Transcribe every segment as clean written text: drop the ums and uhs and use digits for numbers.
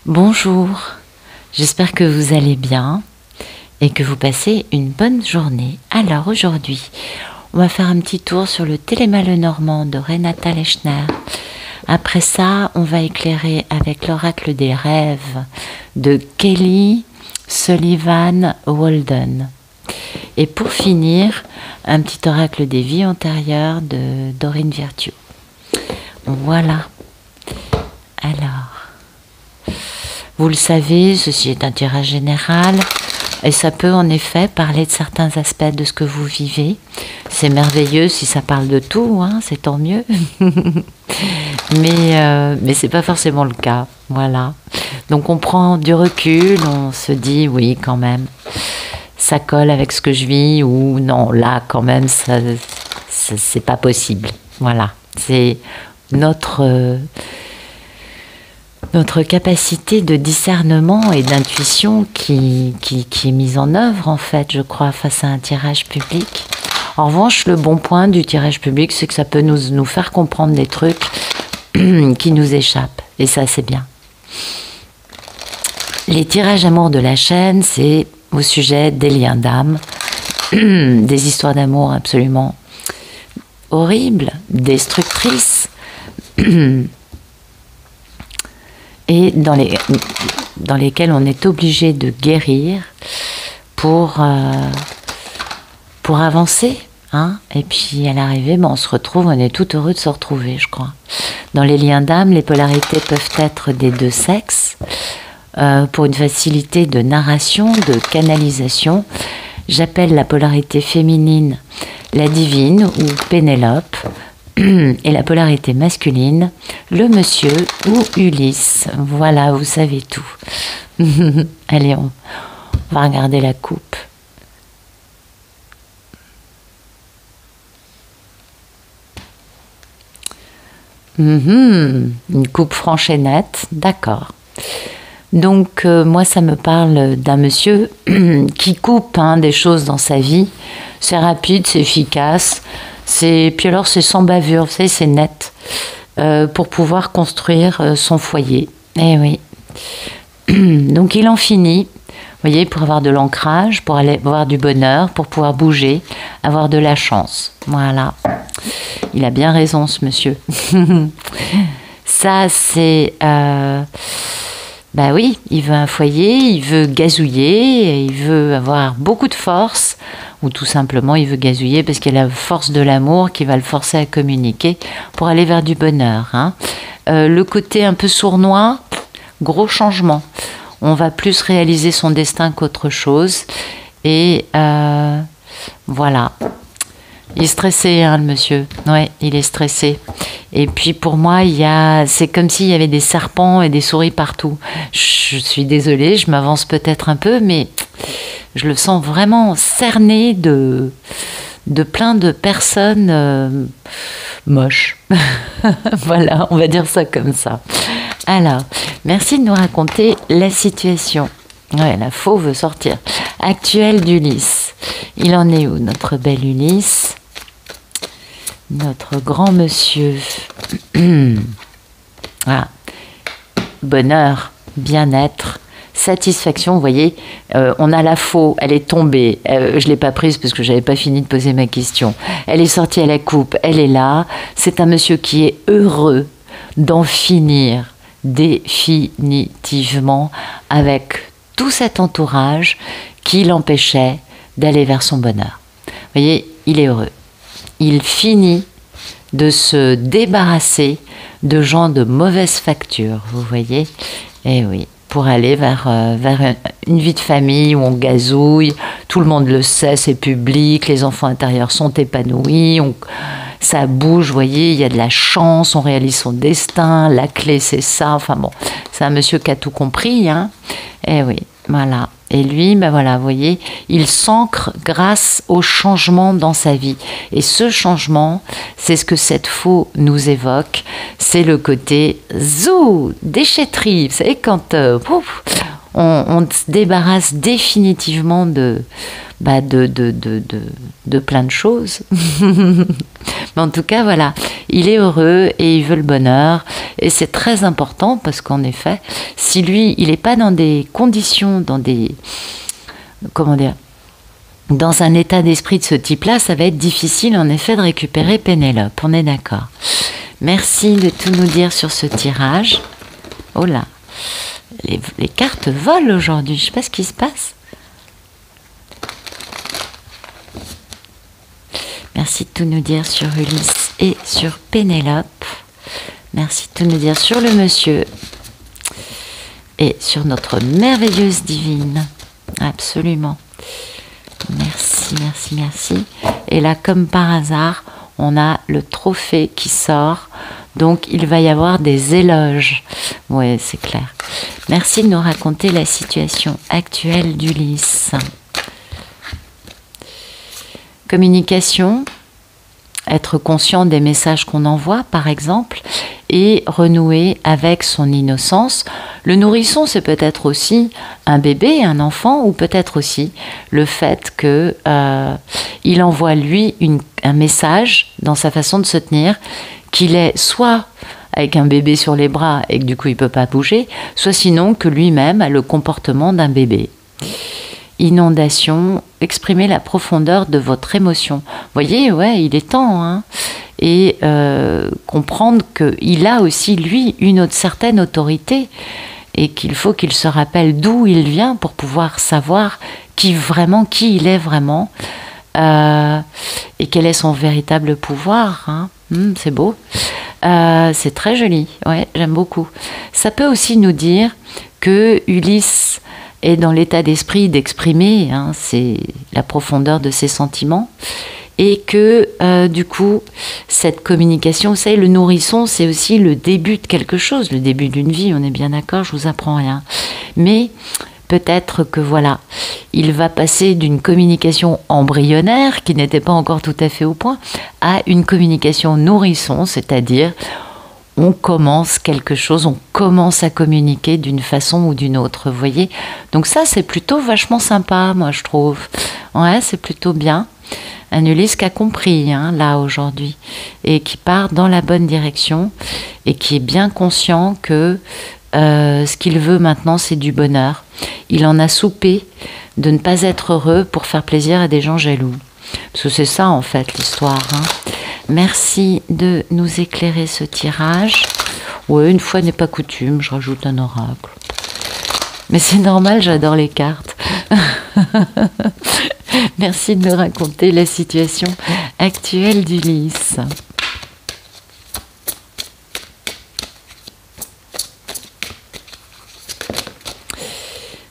Bonjour, j'espère que vous allez bien et que vous passez une bonne journée. Alors aujourd'hui, on va faire un petit tour sur le Téléma Lenormand de Renata Lechner. Après ça, on va éclairer avec l'oracle des rêves de Kelly Sullivan Walden. Et pour finir, un petit oracle des vies antérieures de Dorine Virtue. Voilà. Alors, vous le savez, ceci est un tirage général et ça peut en effet parler de certains aspects de ce que vous vivez. C'est merveilleux si ça parle de tout, hein, c'est tant mieux. Mais c'est pas forcément le cas. Voilà. Donc on prend du recul, on se dit oui quand même, ça colle avec ce que je vis ou non, là quand même ça c'est pas possible. Voilà. C'est notre capacité de discernement et d'intuition qui est mise en œuvre, en fait, je crois, face à un tirage public. En revanche, le bon point du tirage public, c'est que ça peut nous faire comprendre des trucs qui nous échappent. Et ça, c'est bien. Les tirages amour de la chaîne, c'est au sujet des liens d'âme, des histoires d'amour absolument horribles, destructrices, et dans lesquels on est obligé de guérir pour avancer. Hein. Et puis à l'arrivée, on se retrouve, on est tout heureux de se retrouver, je crois. Dans les liens d'âme, les polarités peuvent être des deux sexes, pour une facilité de narration, de canalisation. J'appelle la polarité féminine la divine ou Pénélope, et la polarité masculine, le monsieur ou Ulysse. Voilà, vous savez tout. Allez, on va regarder la coupe. Une coupe franche et nette, d'accord. Donc, moi, ça me parle d'un monsieur qui coupe des choses dans sa vie. C'est rapide, c'est efficace. Puis alors, c'est sans bavure, vous savez, c'est net. Pour pouvoir construire son foyer. Eh oui. Donc, il en finit, vous voyez, pour avoir de l'ancrage, pour aller avoir du bonheur, pour pouvoir bouger, avoir de la chance. Voilà. Il a bien raison, ce monsieur. Ça, c'est... oui, il veut un foyer, il veut gazouiller, il veut avoir beaucoup de force, ou tout simplement il veut gazouiller parce qu'il a la force de l'amour qui va le forcer à communiquer pour aller vers du bonheur. Hein. Le côté un peu sournois, gros changement. On va plus réaliser son destin qu'autre chose. Et voilà. Il est stressé, le monsieur. Ouais, il est stressé. Et puis pour moi, c'est comme s'il y avait des serpents et des souris partout. Je suis désolée, je m'avance peut-être un peu, mais je le sens vraiment cerné de plein de personnes moches. Voilà, on va dire ça comme ça. Alors, merci de nous raconter la situation. Ouais, la faux veut sortir. Actuelle d'Ulysse. Il en est où, notre belle Ulysse ? Notre grand monsieur. Ah. Bonheur, bien-être, satisfaction. Vous voyez, on a la faux, elle est tombée. Je ne l'ai pas prise parce que je n'avais pas fini de poser ma question. Elle est sortie à la coupe, elle est là. C'est un monsieur qui est heureux d'en finir définitivement avec tout cet entourage qui l'empêchait d'aller vers son bonheur. Vous voyez, il est heureux. Il finit de se débarrasser de gens de mauvaise facture, vous voyez. Et oui, pour aller vers une vie de famille où on gazouille, tout le monde le sait, c'est public, les enfants intérieurs sont épanouis, ça bouge, vous voyez, il y a de la chance, on réalise son destin, la clé c'est ça, enfin bon, c'est un monsieur qui a tout compris, hein. Et oui, voilà. Et lui, voilà, vous voyez, il s'ancre grâce au changement dans sa vie. Et ce changement, c'est ce que cette faux nous évoque. C'est le côté déchetterie. Vous savez, quand on se débarrasse définitivement de de plein de choses. Mais en tout cas, voilà, il est heureux et il veut le bonheur. Et c'est très important parce qu'en effet, si lui, il n'est pas dans des conditions, comment dire, dans un état d'esprit de ce type-là, ça va être difficile en effet de récupérer Pénélope. On est d'accord. Merci de tout nous dire sur ce tirage. Oh là, les cartes volent aujourd'hui, je ne sais pas ce qui se passe. Merci de tout nous dire sur Ulysse et sur Pénélope. Merci de tout nous dire sur le monsieur et sur notre merveilleuse divine. Absolument. Merci, merci, merci. Et là, comme par hasard, on a le trophée qui sort. Donc, il va y avoir des éloges. Oui, c'est clair. Merci de nous raconter la situation actuelle d'Ulysse. Communication, être conscient des messages qu'on envoie, par exemple, et renouer avec son innocence. Le nourrisson, c'est peut-être aussi un bébé, un enfant, ou peut-être aussi le fait que il envoie lui un message dans sa façon de se tenir, qu'il est soit avec un bébé sur les bras et que du coup il ne peut pas bouger, soit sinon que lui-même a le comportement d'un bébé. Inondation, exprimez la profondeur de votre émotion. Vous voyez, ouais, il est temps, hein. Et comprendre qu'il a aussi, lui, une certaine autorité et qu'il faut qu'il se rappelle d'où il vient pour pouvoir savoir qui il est vraiment et quel est son véritable pouvoir, hein. C'est beau. C'est très joli, ouais, j'aime beaucoup. Ça peut aussi nous dire que Ulysse est dans l'état d'esprit d'exprimer, hein, c'est la profondeur de ses sentiments, et que du coup, cette communication, vous savez, le nourrisson, c'est aussi le début de quelque chose, le début d'une vie, on est bien d'accord, je vous apprends rien. Mais peut-être que voilà, il va passer d'une communication embryonnaire, qui n'était pas encore tout à fait au point, à une communication nourrisson, c'est-à-dire on commence quelque chose, on commence à communiquer d'une façon ou d'une autre, vous voyez. Donc ça, c'est plutôt vachement sympa, moi, je trouve. Ouais, c'est plutôt bien. Un Ulysse qui a compris, hein, là, aujourd'hui, et qui part dans la bonne direction, et qui est bien conscient que ce qu'il veut maintenant, c'est du bonheur. Il en a soupé de ne pas être heureux pour faire plaisir à des gens jaloux. Parce que c'est ça, en fait, l'histoire, hein. Merci de nous éclairer ce tirage. Ouais, une fois n'est pas coutume, je rajoute un oracle. Mais c'est normal, j'adore les cartes. Merci de nous raconter la situation actuelle d'Ulysse.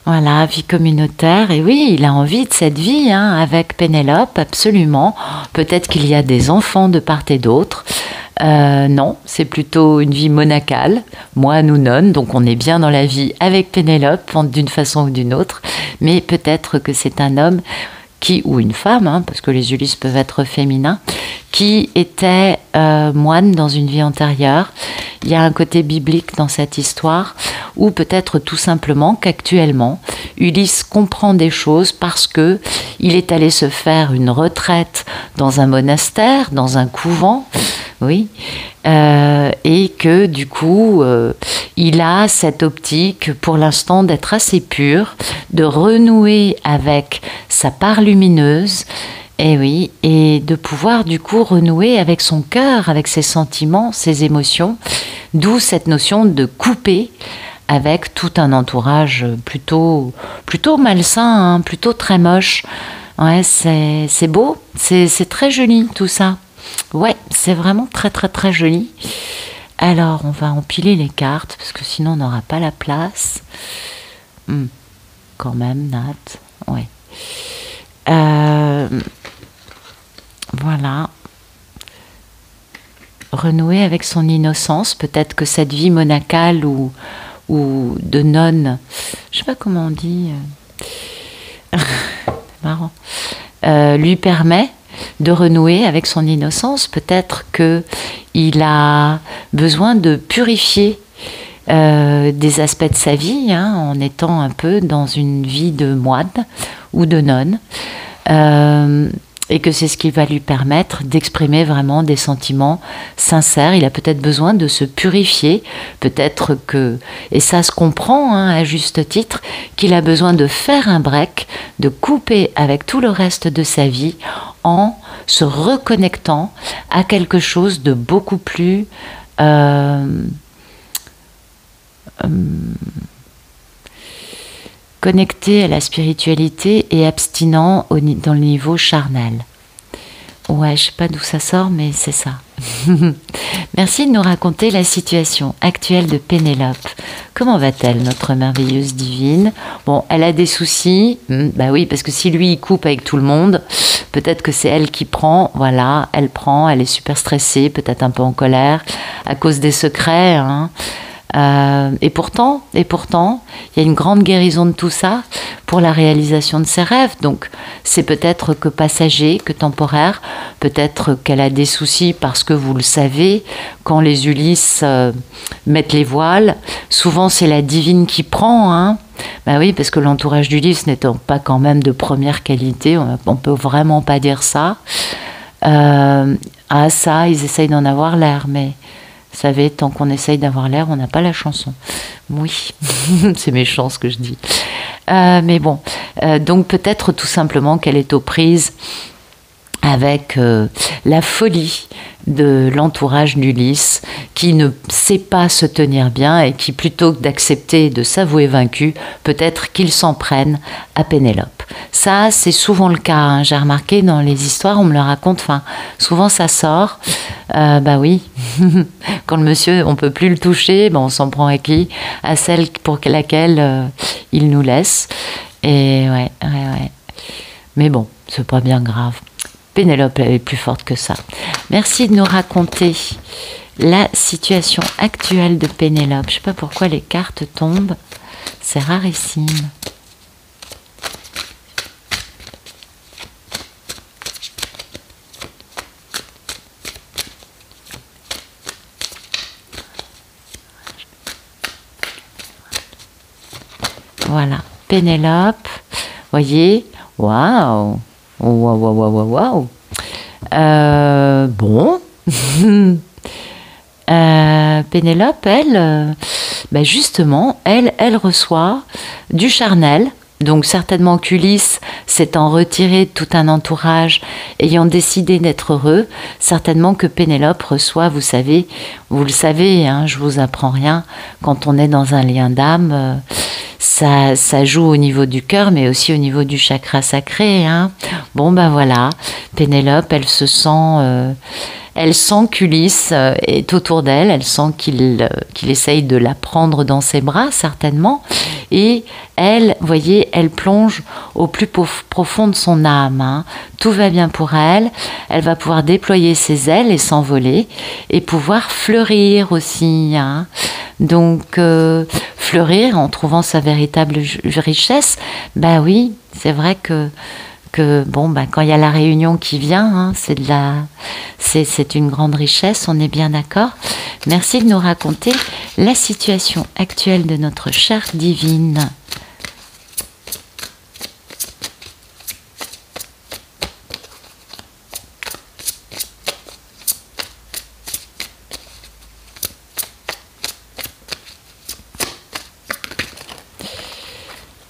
Voilà, vie communautaire. Et oui, il a envie de cette vie, hein, avec Pénélope, absolument. Peut-être qu'il y a des enfants de part et d'autre. Non, c'est plutôt une vie monacale, moine ou nonne, donc on est bien dans la vie avec Pénélope, d'une façon ou d'une autre. Mais peut-être que c'est un homme ou une femme, hein, parce que les Ulysses peuvent être féminins, qui était moine dans une vie antérieure. Il y a un côté biblique dans cette histoire, ou peut-être tout simplement qu'actuellement, Ulysse comprend des choses parce que il est allé se faire une retraite dans un monastère, dans un couvent, oui, et que du coup, il a cette optique pour l'instant d'être assez pur, de renouer avec sa part lumineuse, et oui, et de pouvoir du coup renouer avec son cœur, avec ses sentiments, ses émotions, d'où cette notion de couper avec tout un entourage plutôt malsain, hein, plutôt très moche. Ouais, c'est beau, c'est très joli tout ça. Ouais, c'est vraiment très très très joli. Alors, on va empiler les cartes, parce que sinon on n'aura pas la place. Quand même, Nat. Ouais. Voilà. Renouer avec son innocence. Peut-être que cette vie monacale ou de nonne, je sais pas comment on dit, c'est marrant, lui permet de renouer avec son innocence. Peut-être qu'il a besoin de purifier des aspects de sa vie, hein, en étant un peu dans une vie de moine ou de nonne. Et que c'est ce qui va lui permettre d'exprimer vraiment des sentiments sincères. Il a peut-être besoin de se purifier, peut-être que, et ça se comprend hein, à juste titre, qu'il a besoin de faire un break, de couper avec tout le reste de sa vie en se reconnectant à quelque chose de beaucoup plus connecté à la spiritualité et abstinent dans le niveau charnel. Ouais, je sais pas d'où ça sort, mais c'est ça. Merci de nous raconter la situation actuelle de Pénélope. Comment va-t-elle, notre merveilleuse divine? Bon, elle a des soucis. Bah oui, parce que si lui, il coupe avec tout le monde, peut-être que c'est elle qui prend. Voilà, elle prend, elle est super stressée, peut-être un peu en colère, à cause des secrets, hein. Et pourtant, il y a une grande guérison de tout ça pour la réalisation de ses rêves. Donc, c'est peut-être que passager, que temporaire. Peut-être qu'elle a des soucis parce que vous le savez, quand les Ulysses mettent les voiles, souvent c'est la divine qui prend. Hein. Ben oui, parce que l'entourage d'Ulysse n'étant pas quand même de première qualité, on peut vraiment pas dire ça. Ça, ils essayent d'en avoir l'air, mais... Vous savez, tant qu'on essaye d'avoir l'air, on n'a pas la chanson. Oui, c'est méchant ce que je dis. Mais bon, donc peut-être tout simplement qu'elle est aux prises avec la folie de l'entourage d'Ulysse qui ne sait pas se tenir bien et qui, plutôt que d'accepter de s'avouer vaincu, peut-être qu'il s'en prenne à Pénélope. Ça, c'est souvent le cas. Hein. J'ai remarqué dans les histoires, on me le raconte, enfin, souvent ça sort. Bah oui, quand le monsieur, on peut plus le toucher, on s'en prend à qui? À celle pour laquelle il nous laisse. Et ouais. Mais bon, c'est pas bien grave. Pénélope est plus forte que ça. Merci de nous raconter la situation actuelle de Pénélope. Je ne sais pas pourquoi les cartes tombent. C'est rarissime. Voilà. Pénélope. Voyez. Waouh. Waouh. Bon. Pénélope, elle, justement, elle reçoit du charnel. Donc certainement qu'Ulysse s'étant retiré de tout un entourage, ayant décidé d'être heureux, certainement que Pénélope reçoit, vous savez, vous le savez, hein, je vous apprends rien, quand on est dans un lien d'âme, ça joue au niveau du cœur, mais aussi au niveau du chakra sacré. Hein. Bon, voilà, Pénélope, elle se sent... elle sent qu'Ulysse est autour d'elle, elle sent qu'il essaye de la prendre dans ses bras, certainement. Et elle, vous voyez, elle plonge au plus profond de son âme. Hein. Tout va bien pour elle. Elle va pouvoir déployer ses ailes et s'envoler et pouvoir fleurir aussi. Hein. Donc, fleurir en trouvant sa véritable richesse, oui, c'est vrai que quand il y a la réunion qui vient, hein, c'est une grande richesse, on est bien d'accord. Merci de nous raconter la situation actuelle de notre chère divine.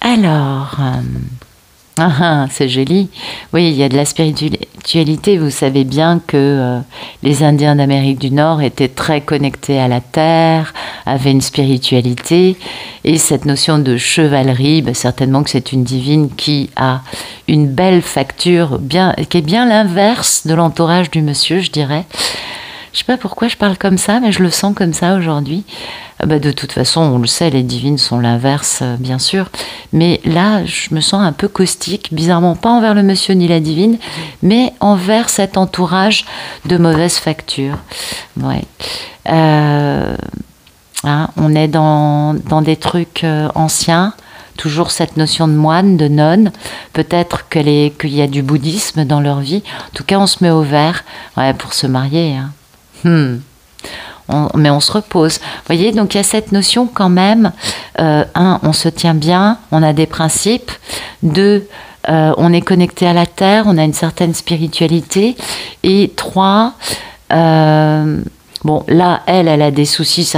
Alors... c'est joli. Oui, il y a de la spiritualité. Vous savez bien que les Indiens d'Amérique du Nord étaient très connectés à la terre, avaient une spiritualité. Et cette notion de chevalerie, certainement que c'est une divine qui a une belle facture, qui est bien l'inverse de l'entourage du monsieur, je dirais. Je ne sais pas pourquoi je parle comme ça, mais je le sens comme ça aujourd'hui. De toute façon, on le sait, les divines sont l'inverse, bien sûr. Mais là, je me sens un peu caustique, bizarrement, pas envers le monsieur ni la divine, mais envers cet entourage de mauvaise facture. Ouais. On est dans des trucs anciens, toujours cette notion de moine, de nonne. Peut-être qu'il y a du bouddhisme dans leur vie. En tout cas, on se met au vert pour se marier. Hein. Mais on se repose. Vous voyez, donc il y a cette notion quand même, on se tient bien, on a des principes. 2, on est connecté à la terre, on a une certaine spiritualité. Et 3, bon, là, elle a des soucis.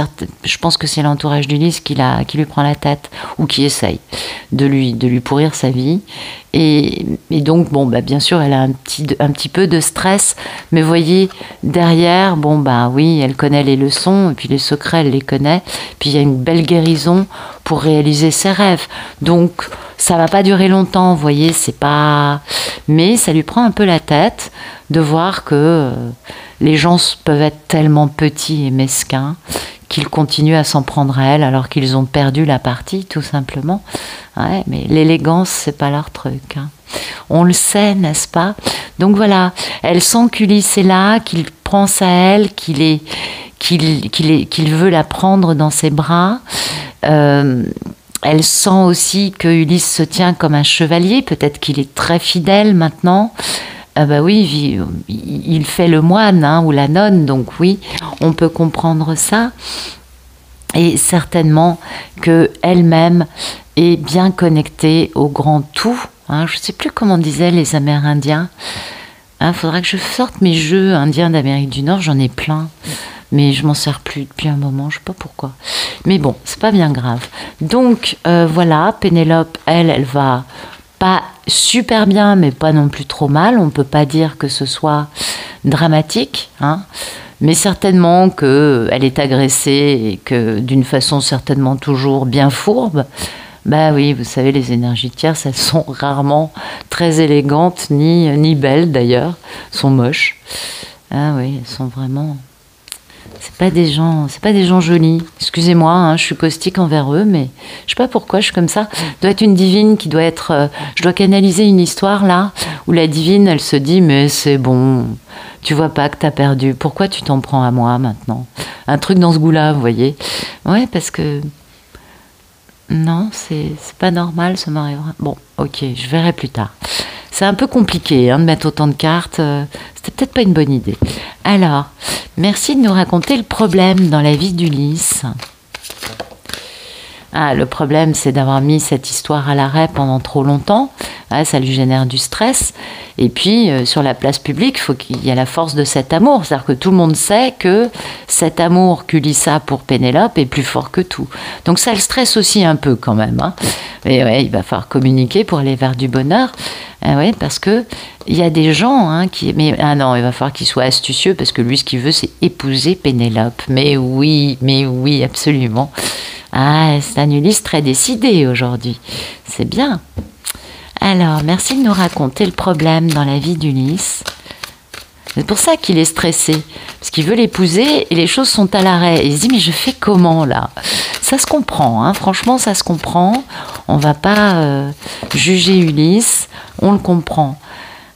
Je pense que c'est l'entourage d'Ulysse qui lui prend la tête ou qui essaye de lui pourrir sa vie. Et donc, bon, bah, bien sûr, elle a un petit peu de stress. Mais voyez, derrière, bon, bah oui, elle connaît les leçons et puis les secrets, elle les connaît. Puis il y a une belle guérison pour réaliser ses rêves. Donc, ça va pas durer longtemps, vous voyez, c'est pas... Mais ça lui prend un peu la tête de voir que les gens peuvent être tellement petits et mesquins qu'ils continuent à s'en prendre à elle alors qu'ils ont perdu la partie, tout simplement. Ouais, mais l'élégance, c'est pas leur truc. Hein. On le sait, n'est-ce pas? Donc voilà, elle sent qu'Ulysse est là, qu'il pense à elle, qu'il veut la prendre dans ses bras. Elle sent aussi que Ulysse se tient comme un chevalier, peut-être qu'il est très fidèle maintenant. Bah oui, il fait le moine hein, ou la nonne, donc oui, on peut comprendre ça. Et certainement qu'elle-même est bien connectée au grand tout. Hein. Je ne sais plus comment disaient les Amérindiens. Il faudra que je sorte mes jeux indiens d'Amérique du Nord, j'en ai plein. Mais je m'en sers plus depuis un moment, je ne sais pas pourquoi. Mais bon, c'est pas bien grave. Donc voilà, Pénélope, elle va pas super bien, mais pas non plus trop mal. On ne peut pas dire que ce soit dramatique, hein. Mais certainement qu'elle est agressée et que d'une façon certainement toujours bien fourbe. Bah oui, vous savez, les énergies tierces, elles sont rarement très élégantes, ni belles d'ailleurs. Elles sont moches. Ah oui, elles sont vraiment... C'est pas des gens jolis. Excusez-moi, hein, je suis caustique envers eux, mais je sais pas pourquoi je suis comme ça. Doit être une divine qui doit être... je dois canaliser une histoire là, où la divine, elle se dit, mais c'est bon, tu vois pas que t'as perdu. Pourquoi tu t'en prends à moi maintenant? Un truc dans ce goût-là, vous voyez. Ouais, parce que... Non, c'est pas normal, ça m'arrivera. Bon, ok, je verrai plus tard. C'est un peu compliqué hein, de mettre autant de cartes. C'était peut-être pas une bonne idée. Alors, merci de nous raconter le problème dans la vie d'Ulysse. Ah, le problème, c'est d'avoir mis cette histoire à l'arrêt pendant trop longtemps. Ah, ça lui génère du stress. Et puis, sur la place publique, il faut qu'il y ait la force de cet amour. C'est-à-dire que tout le monde sait que cet amour qu'Ulysse a pour Pénélope est plus fort que tout. Donc ça le stresse aussi un peu quand même. Hein. Et ouais, il va falloir communiquer pour aller vers du bonheur. Ah ouais, parce que il y a des gens hein, qui... Mais ah non, il va falloir qu'il soit astucieux parce que lui, ce qu'il veut, c'est épouser Pénélope. Mais oui, absolument. Ah, c'est un Ulysse très décidé aujourd'hui. C'est bien. Alors, merci de nous raconter le problème dans la vie d'Ulysse. C'est pour ça qu'il est stressé. Parce qu'il veut l'épouser et les choses sont à l'arrêt. Et il se dit, mais je fais comment là? Ça se comprend, hein. Franchement, ça se comprend. On ne va pas juger Ulysse. On le comprend.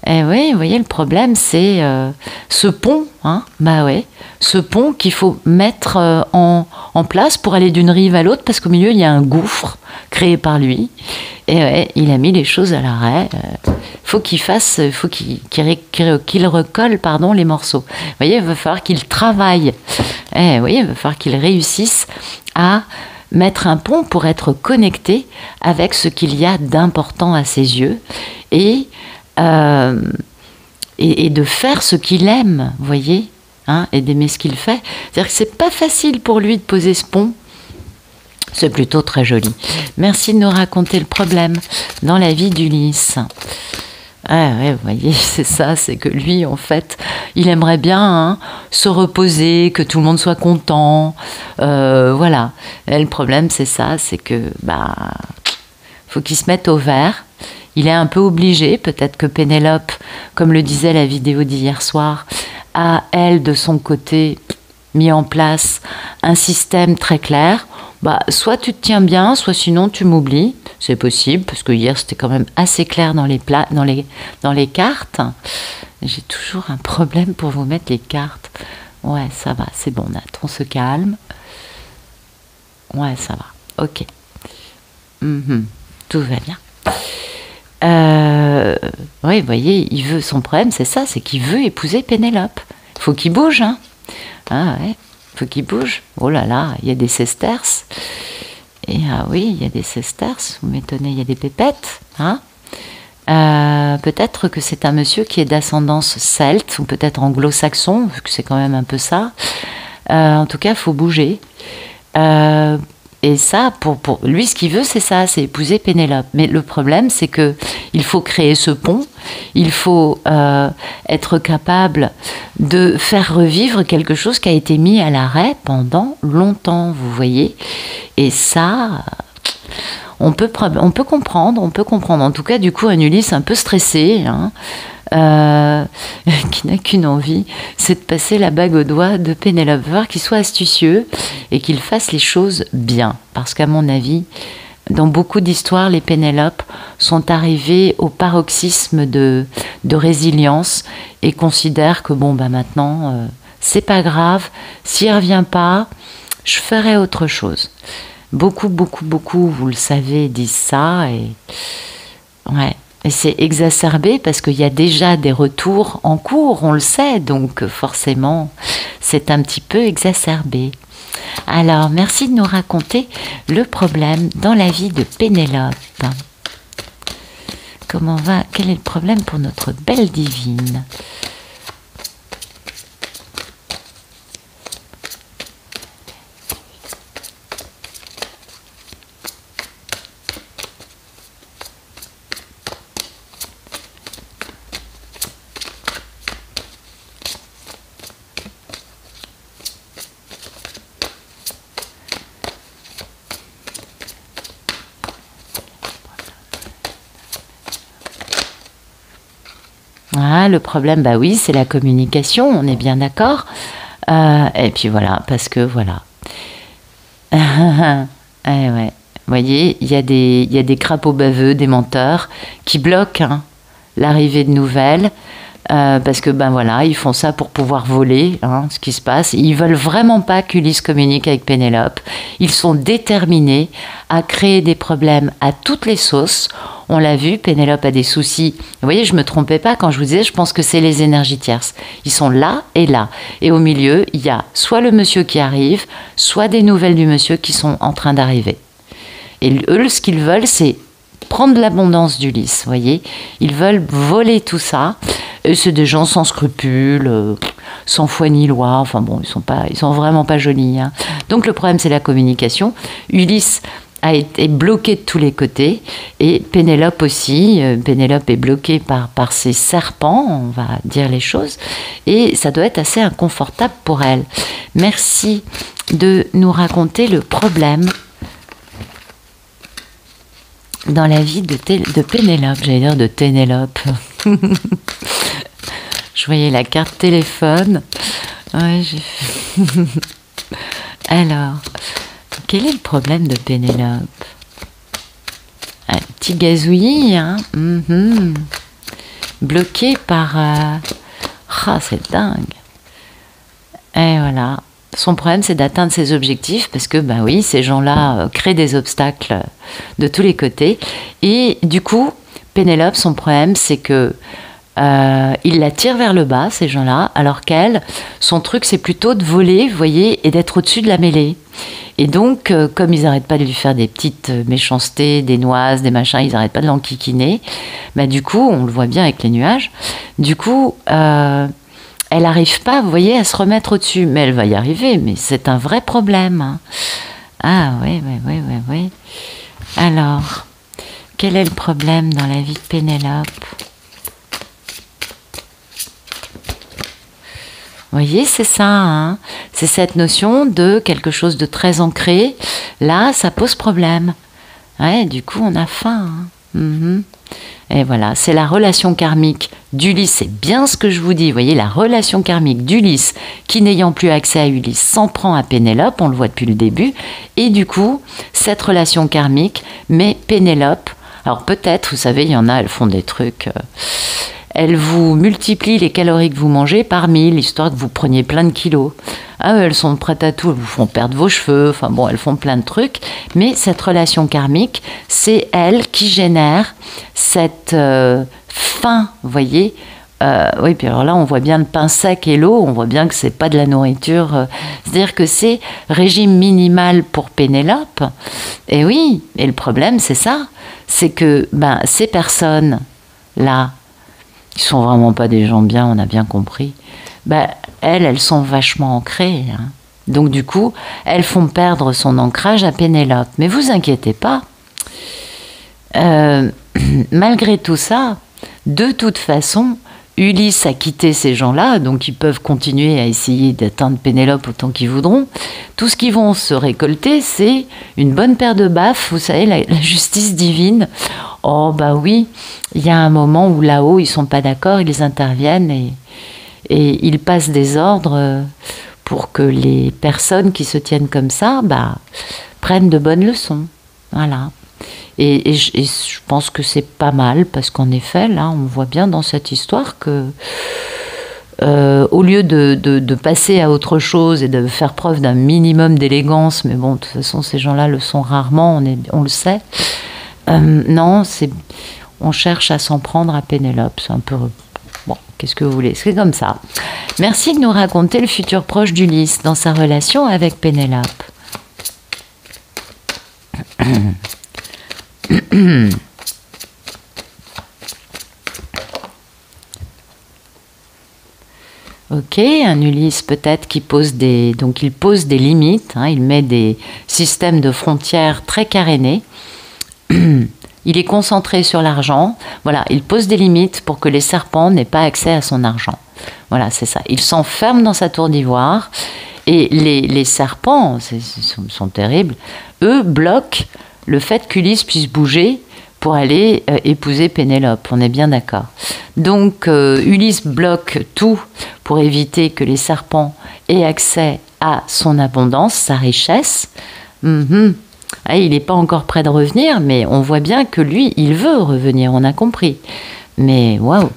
Et oui, vous voyez, le problème, c'est ce pont. Hein, bah ouais, ce pont qu'il faut mettre en place pour aller d'une rive à l'autre, parce qu'au milieu, il y a un gouffre créé par lui. Et ouais, il a mis les choses à l'arrêt. Faut qu'il recolle les morceaux. Vous voyez, il va falloir qu'il travaille. Et oui, il va falloir qu'il réussisse à mettre un pont pour être connecté avec ce qu'il y a d'important à ses yeux et de faire ce qu'il aime, vous voyez, hein, et d'aimer ce qu'il fait. C'est-à-dire que c'est pas facile pour lui de poser ce pont. C'est plutôt très joli. Merci de nous raconter le problème dans la vie d'Ulysse. Ah ouais, vous voyez, c'est ça, c'est que lui, en fait, il aimerait bien hein, se reposer, que tout le monde soit content. Voilà. Et le problème, c'est ça, c'est que faut qu'il se mette au vert. Il est un peu obligé, peut-être que Pénélope, comme le disait la vidéo d'hier soir, a, elle, de son côté, mis en place un système très clair. Soit tu te tiens bien, soit sinon tu m'oublies. C'est possible, parce que hier, c'était quand même assez clair dans les cartes. J'ai toujours un problème pour vous mettre les cartes. Ouais, ça va, c'est bon, Nat, on se calme. Ouais, ça va, ok. Tout va bien. Oui, vous voyez, il veut, son problème, c'est ça, c'est qu'il veut épouser Pénélope. Il faut qu'il bouge, hein. Ah ouais, il faut qu'il bouge. Oh là là, il y a des sesterces. Et ah oui, il y a des sesterces. Vous m'étonnez, il y a des pépettes, hein. Peut-être que c'est un monsieur qui est d'ascendance celte, ou peut-être anglo-saxon, vu que c'est quand même un peu ça. En tout cas, il faut bouger. Et ça, pour lui, ce qu'il veut, c'est ça, c'est épouser Pénélope. Mais le problème, c'est que il faut créer ce pont, il faut être capable de faire revivre quelque chose qui a été mis à l'arrêt pendant longtemps, vous voyez. Et ça, on peut comprendre. En tout cas, du coup, un Ulysse un peu stressé, hein, qui n'a qu'une envie, c'est de passer la bague au doigt de Pénélope, voir qu'il soit astucieux et qu'il fasse les choses bien. Parce qu'à mon avis, dans beaucoup d'histoires, les Pénélopes sont arrivées au paroxysme de résilience et considèrent que bon, bah maintenant, c'est pas grave, s'il ne revient pas, je ferai autre chose. Beaucoup, vous le savez, disent ça et ouais. Et c'est exacerbé parce qu'il y a déjà des retours en cours, on le sait, donc forcément, c'est un petit peu exacerbé. Alors, merci de nous raconter le problème dans la vie de Pénélope. Quel est le problème pour notre belle divine ? Ah, le problème, bah oui, c'est la communication, on est bien d'accord. Et puis voilà, parce que voilà. Eh ouais. Vous voyez, il y a des crapauds baveux, des menteurs, qui bloquent hein, l'arrivée de nouvelles. Parce que ben voilà, ils font ça pour pouvoir voler, hein, ce qui se passe. Ils veulent vraiment pas qu'Ulysse communique avec Pénélope. Ils sont déterminés à créer des problèmes à toutes les sauces. On l'a vu, Pénélope a des soucis. Vous voyez, je me trompais pas quand je vous disais, je pense que c'est les énergies tierces. Ils sont là et là. Et au milieu, il y a soit le monsieur qui arrive, soit des nouvelles du monsieur qui sont en train d'arriver. Et eux, ce qu'ils veulent, c'est prendre l'abondance d'Ulysse, vous voyez. Ils veulent voler tout ça. Et c'est des gens sans scrupules, sans foi ni loi. Enfin bon, ils sont vraiment pas jolis. Hein. Donc le problème, c'est la communication. Ulysse a été bloqué de tous les côtés. Et Pénélope aussi. Pénélope est bloquée par ses serpents, on va dire les choses. Et ça doit être assez inconfortable pour elle. Merci de nous raconter le problème dans la vie de Pénélope, j'allais dire de Ténélope. Je voyais la carte téléphone. Ouais, alors, quel est le problème de Pénélope? Un petit gazouillis, hein. Bloqué par... Ah, c'est dingue. Et voilà. Son problème, c'est d'atteindre ses objectifs parce que, ben oui, ces gens-là créent des obstacles de tous les côtés. Et du coup, Pénélope, son problème, c'est que il la tire vers le bas, ces gens-là, alors qu'elle, son truc, c'est plutôt de voler, vous voyez, et d'être au-dessus de la mêlée. Et donc, comme ils n'arrêtent pas de lui faire des petites méchancetés, des noises, des machins, ils n'arrêtent pas de l'enquiquiner, ben du coup, on le voit bien avec les nuages, du coup... elle n'arrive pas, vous voyez, à se remettre au-dessus. Mais elle va y arriver, mais c'est un vrai problème. Hein. Ah, oui. Alors, quel est le problème dans la vie de Pénélope? Vous voyez, c'est ça. Hein. C'est cette notion de quelque chose de très ancré. Là, ça pose problème. Ouais, du coup, on a faim. Hein. Et voilà, c'est la relation karmique d'Ulysse, c'est bien ce que je vous dis, vous voyez, la relation karmique d'Ulysse qui, n'ayant plus accès à Ulysse, s'en prend à Pénélope, on le voit depuis le début, et du coup, cette relation karmique met Pénélope, alors peut-être, vous savez, il y en a, elles font des trucs, elles vous multiplient les calories que vous mangez par 1000, histoire que vous preniez plein de kilos. Ah, elles sont prêtes à tout, elles vous font perdre vos cheveux, enfin bon, elles font plein de trucs. Mais cette relation karmique, c'est elle qui génère cette faim, vous voyez. Oui, puis alors là, on voit bien le pain sec et l'eau, on voit bien que c'est pas de la nourriture. C'est-à-dire que c'est régime minimal pour Pénélope. Et oui, et le problème, c'est ça. C'est que ces personnes là, qui sont vraiment pas des gens bien, on a bien compris, ben, elles sont vachement ancrées. Hein. Donc du coup, elles font perdre son ancrage à Pénélope. Mais vous inquiétez pas, malgré tout ça, de toute façon, Ulysse a quitté ces gens-là, donc ils peuvent continuer à essayer d'atteindre Pénélope autant qu'ils voudront. Tout ce qu'ils vont se récolter, c'est une bonne paire de baffes, vous savez, la justice divine. Oh bah oui, il y a un moment où là-haut, ils sont pas d'accord, ils interviennent et ils passent des ordres pour que les personnes qui se tiennent comme ça, bah, prennent de bonnes leçons. Voilà. Et je pense que c'est pas mal, parce qu'en effet, là, on voit bien dans cette histoire que, au lieu de passer à autre chose et de faire preuve d'un minimum d'élégance, mais bon, de toute façon, ces gens-là le sont rarement, on le sait, non, on cherche à s'en prendre à Pénélope. C'est un peu... Bon, qu'est-ce que vous voulez? C'est comme ça. Merci de nous raconter le futur proche d'Ulysse dans sa relation avec Pénélope. Ok, un Ulysse peut-être qui pose des limites, hein, il met des systèmes de frontières très carénés. Il est concentré sur l'argent. Voilà, il pose des limites pour que les serpents n'aient pas accès à son argent. Voilà, c'est ça. Il s'enferme dans sa tour d'ivoire et les serpents, sont terribles, eux bloquent le fait qu'Ulysse puisse bouger pour aller épouser Pénélope. On est bien d'accord. Donc Ulysse bloque tout pour éviter que les serpents aient accès à son abondance, sa richesse. Ah, il n'est pas encore prêt de revenir, mais on voit bien que lui, il veut revenir, on a compris. Mais waouh!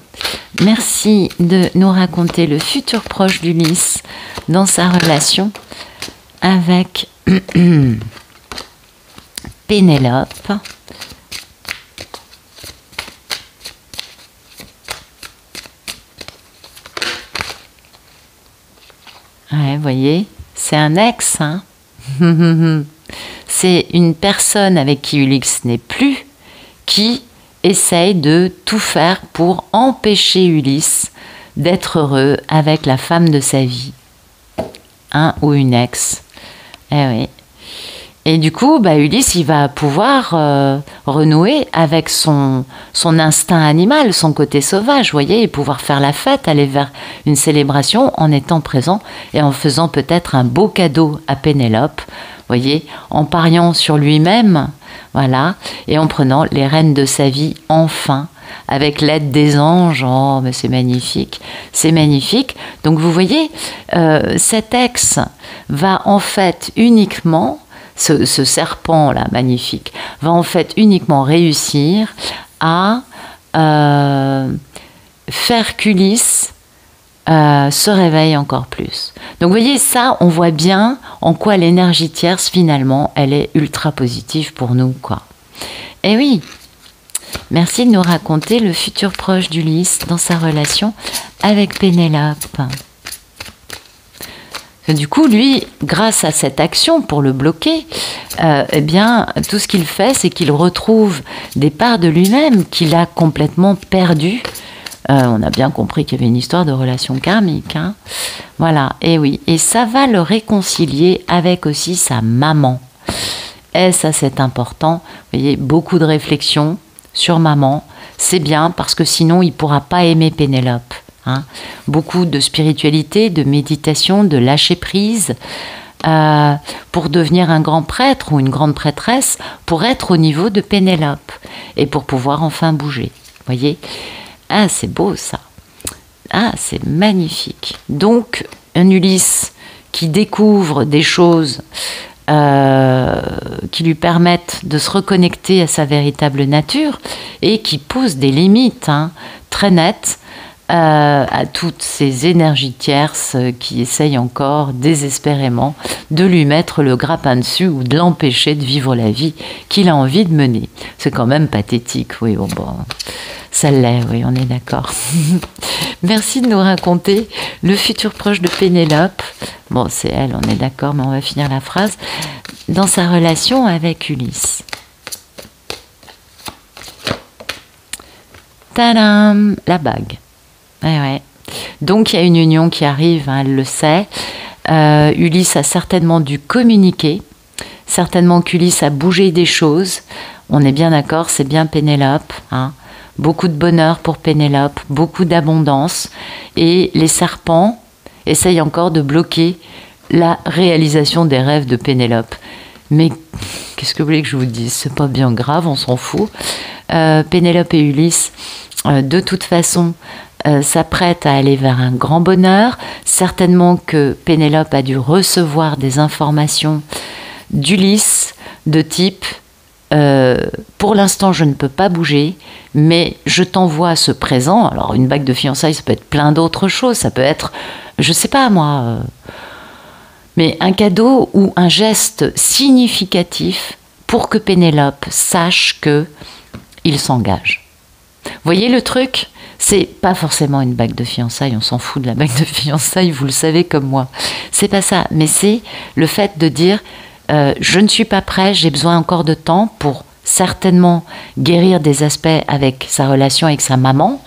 Merci de nous raconter le futur proche d'Ulysse dans sa relation avec Pénélope. Ouais, vous voyez, c'est un ex, hein. C'est une personne avec qui Ulysse n'est plus, qui essaye de tout faire pour empêcher Ulysse d'être heureux avec la femme de sa vie. Un ou une ex. Eh oui. Et du coup, bah, Ulysse, il va pouvoir renouer avec son instinct animal, son côté sauvage, vous voyez, et pouvoir faire la fête, aller vers une célébration en étant présent et en faisant peut-être un beau cadeau à Pénélope, vous voyez, en pariant sur lui-même, voilà, et en prenant les rênes de sa vie enfin, avec l'aide des anges. Oh, mais c'est magnifique, c'est magnifique. Donc vous voyez, cet ex va en fait uniquement... Ce serpent-là, magnifique, va en fait uniquement réussir à faire qu'Ulysse se réveille encore plus. Donc vous voyez, ça, on voit bien en quoi l'énergie tierce, finalement, elle est ultra positive pour nous, quoi. Et oui, merci de nous raconter le futur proche d'Ulysse dans sa relation avec Pénélope. Du coup, lui, grâce à cette action pour le bloquer, eh bien, tout ce qu'il fait, c'est qu'il retrouve des parts de lui-même qu'il a complètement perdues. On a bien compris qu'il y avait une histoire de relation karmique. Hein. Voilà, et oui. Et ça va le réconcilier avec aussi sa maman. Et ça, c'est important. Vous voyez, beaucoup de réflexions sur maman. C'est bien parce que sinon, il ne pourra pas aimer Pénélope. Hein. Beaucoup de spiritualité, de méditation, de lâcher prise pour devenir un grand prêtre ou une grande prêtresse, pour être au niveau de Pénélope et pour pouvoir enfin bouger. Voyez, ah, c'est beau ça. Ah, c'est magnifique. Donc, un Ulysse qui découvre des choses qui lui permettent de se reconnecter à sa véritable nature et qui pose des limites très nettes à toutes ces énergies tierces qui essayent encore désespérément de lui mettre le grappin dessus ou de l'empêcher de vivre la vie qu'il a envie de mener. C'est quand même pathétique, oui, bon, ça l'est, oui, on est d'accord. Merci de nous raconter le futur proche de Pénélope. Bon, c'est elle, on est d'accord, mais on va finir la phrase. Dans sa relation avec Ulysse. Tadam, la bague. Ouais, ouais. Donc il y a une union qui arrive, hein, elle le sait. Ulysse a certainement dû communiquer, certainement qu'Ulysse a bougé des choses. On est bien d'accord, c'est bien Pénélope, hein. Beaucoup de bonheur pour Pénélope, beaucoup d'abondance. Et les serpents essayent encore de bloquer la réalisation des rêves de Pénélope. Mais qu'est-ce que vous voulez que je vous dise? C'est pas bien grave, on s'en fout. Pénélope et Ulysse, de toute façon, s'apprêtent à aller vers un grand bonheur. Certainement que Pénélope a dû recevoir des informations d'Ulysse de type pour l'instant je ne peux pas bouger, mais je t'envoie ce présent. Alors une bague de fiançailles, ça peut être plein d'autres choses, ça peut être, je sais pas moi, mais un cadeau ou un geste significatif pour que Pénélope sache que il s'engage. Voyez le truc? C'est pas forcément une bague de fiançailles, on s'en fout de la bague de fiançailles, vous le savez comme moi. C'est pas ça, mais c'est le fait de dire je ne suis pas prêt, j'ai besoin encore de temps pour certainement guérir des aspects avec sa relation avec sa maman.